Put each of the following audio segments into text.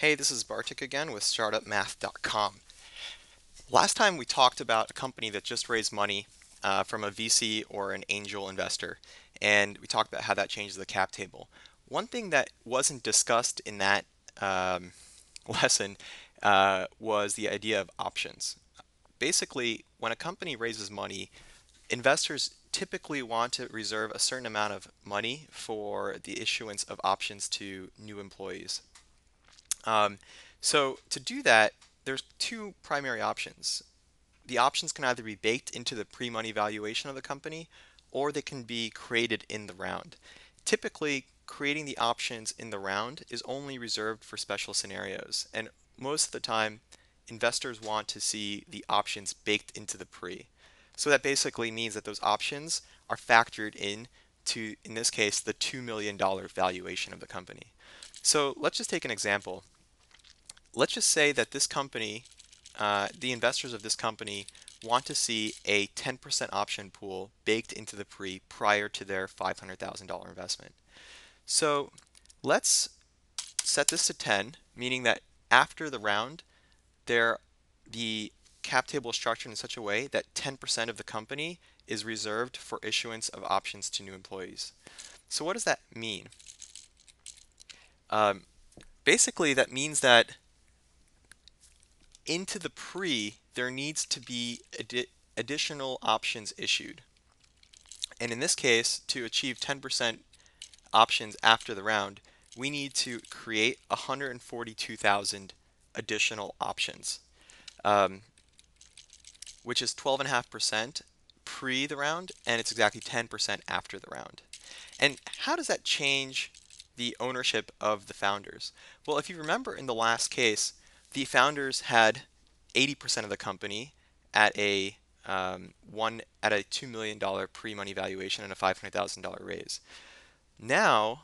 Hey, this is Bartik again with StartupMath.com. Last time we talked about a company that just raised money from a VC or an angel investor, and we talked about how that changes the cap table. One thing that wasn't discussed in that um, lesson was the idea of options. Basically, when a company raises money, investors typically want to reserve a certain amount of money for the issuance of options to new employees. Um, so to do that, there's two primary options. The options can either be baked into the pre-money valuation of the company, or they can be created in the round. Typically, creating the options in the round is only reserved for special scenarios, and most of the time, investors want to see the options baked into the pre. So that basically means that those options are factored in to, in this case, the $2 million valuation of the company. So let's just take an example. Let's just say that this company, the investors of this company want to see a 10% option pool baked into the pre prior to their $500,000 investment. So let's set this to 10, meaning that after the round, the cap table is structured in such a way that 10% of the company is reserved for issuance of options to new employees. So what does that mean? Um, Basically, that means that into the pre, there needs to be additional options issued. And in this case, to achieve 10% options after the round, we need to create 142,000 additional options, um, which is 12.5% pre the round, and it's exactly 10% after the round. And how does that change the ownership of the founders? Well, if you remember in the last case, the founders had 80% of the company at a $2 million pre-money valuation and a $500,000 raise. Now,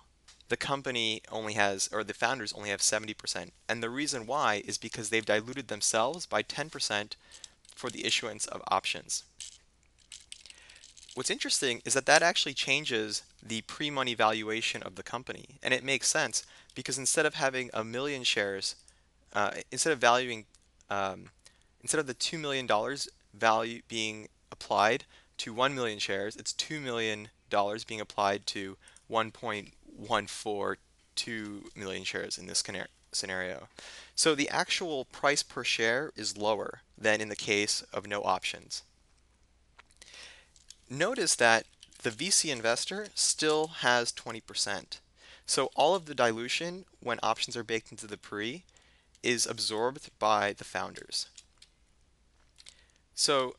the company only has, or the founders only have 70%. And the reason why is because they've diluted themselves by 10% for the issuance of options. What's interesting is that that actually changes the pre-money valuation of the company, and it makes sense because instead of having a million shares, instead of valuing, um, instead of the $2 million value being applied to 1 million shares, it's $2 million being applied to 1.142 million shares in this scenario. So the actual price per share is lower than in the case of no options. Notice that the VC investor still has 20%. So all of the dilution when options are baked into the pre is absorbed by the founders. So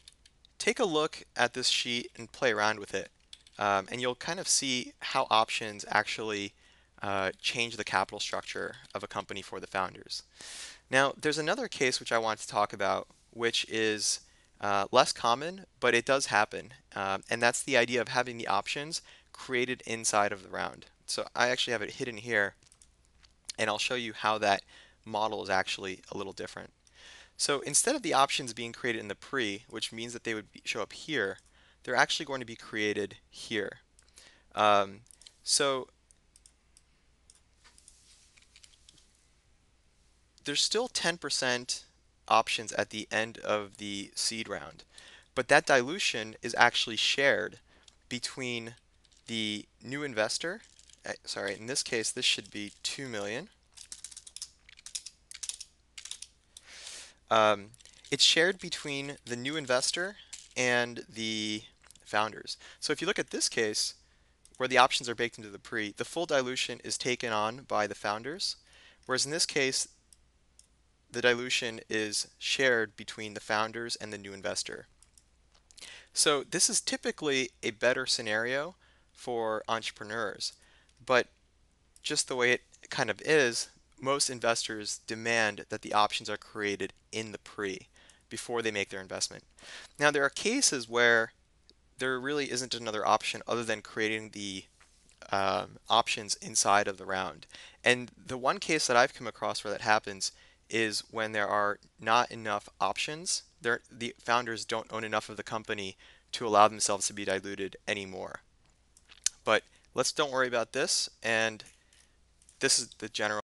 take a look at this sheet and play around with it, and you'll kind of see how options actually change the capital structure of a company for the founders. Now, there's another case which I want to talk about, which is less common, but it does happen, and that's the idea of having the options created inside of the round. So I actually have it hidden here, and I'll show you how that model is actually a little different. So instead of the options being created in the pre, which means that they would show up here, they're actually going to be created here. Um, so there's still 10% options at the end of the seed round, but that dilution is actually shared between the new investor. Sorry, in this case, this should be 2 million. Um, it's shared between the new investor and the founders. So if you look at this case, where the options are baked into the pre, the full dilution is taken on by the founders, whereas in this case, the dilution is shared between the founders and the new investor. So this is typically a better scenario for entrepreneurs, but just the way it kind of is, most investors demand that the options are created in the pre before they make their investment. Now, there are cases where there really isn't another option other than creating the options inside of the round. And the one case that I've come across where that happens is when there are not enough options. The founders don't own enough of the company to allow themselves to be diluted anymore. But let's don't worry about this. And this is the general